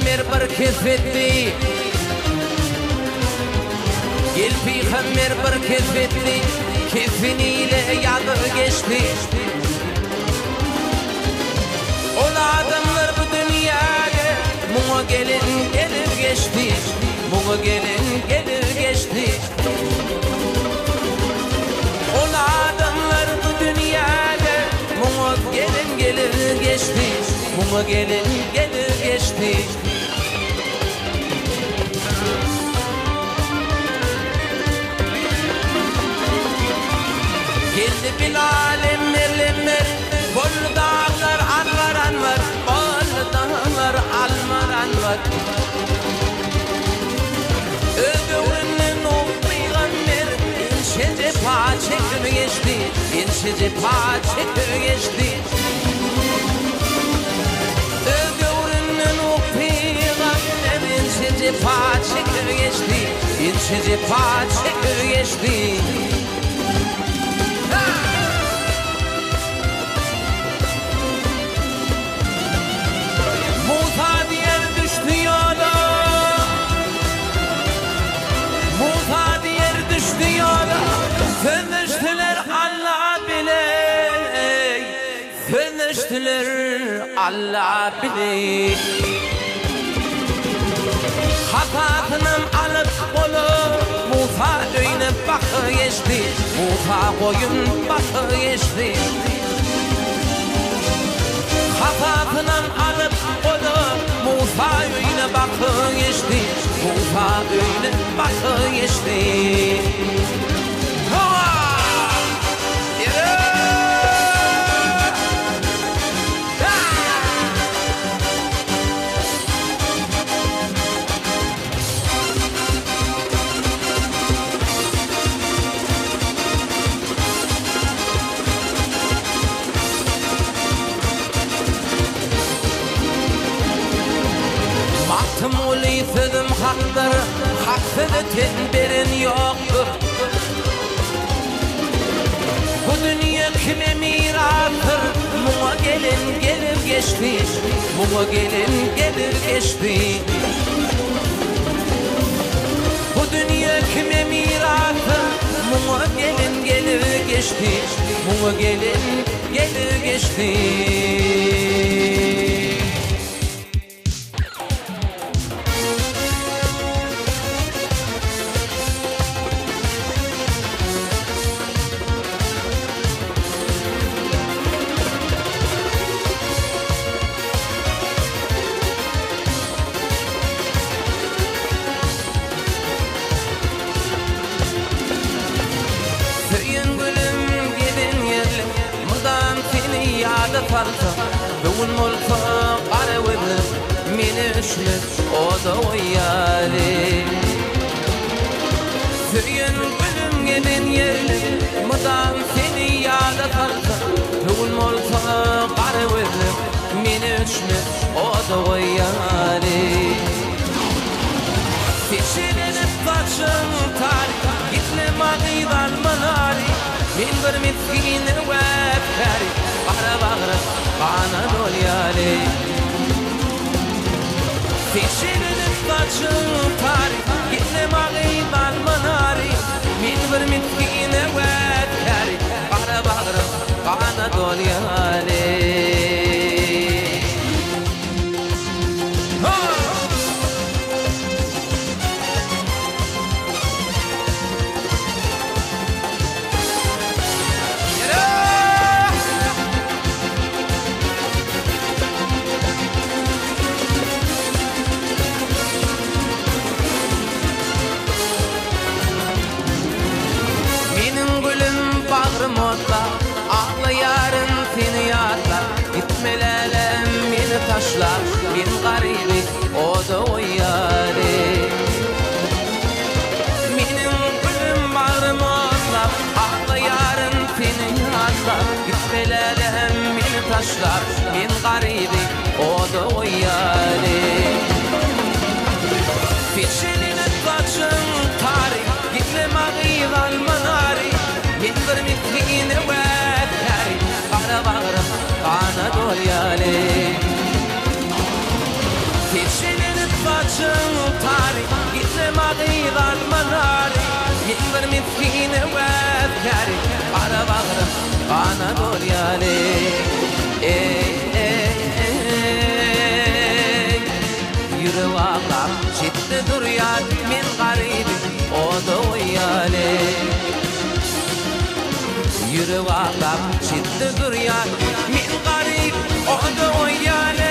peygamber bir kesetti. Gel peygamber bir kesetti. Kefeniyle yadı geçti. Ola adamlar bu dünyada Muğa gelin gelir geçti. Muğa gelin gelir geçti. Ola adamlar bu dünyada Muğa gelin gelir geçti. Muğa gelin gelir geçti. Geldi Bilal emmer Bol dağlar anvar anvar Bol dağlar almar anvar Ögürünün o peygamber İnşece paçekür geçti İnşece paçekür geçti Ögürünün o peygamber İnşece paçekür geçti İnşece paçekür geçti Fönüştüler Allah biley Fönüştüler Allah biley Hatatınım alıp bolu Musa öyne bakı geçti Musa koyun bakı geçti Hatatınım alıp bolu Musa öyne bakı geçti Musa öyne bakı geçti Baktım uli sözüm haktır Hak sözü tedbirin yoktur Bu dünya kime mirastır Muğa gelin gelir geçti Muğa gelin gelir geçti Bu dünya kime mirastır Muğa gelin gelir geçti Muğa gelin gelir geçti Dövün mulka qarıvıdı Meni üşmüş o da oyyali Söyün gülüm gelin yerli Mıdan seni yada kalsa Dövün mulka qarıvıdı Meni üşmüş o da oyyali Seçilenip kaçın tarih Gitme mağidan manari Min bir miskini vefkari Bahra bahra bana dolyali Seçilinip kaçın tarih Gitme mağidan manari Min bir miskini vefkari Bahra bahra bana dolyali Ağlayarım seni yatlar Gitmelelem beni taşlar Bin garibi o da o yâri Benim gülüm bağrım otlar Ağlayarım seni yatlar Gitmelelem beni taşlar Bin garibi o da o yâri Fişelini kaçın tarih Gitme mağival manari Min bir mitkini vekari Bahra bahra bana dolyali Fişelini yar men garibi o da uyale yürü ağlap şiddet dur yar men garip o da uyale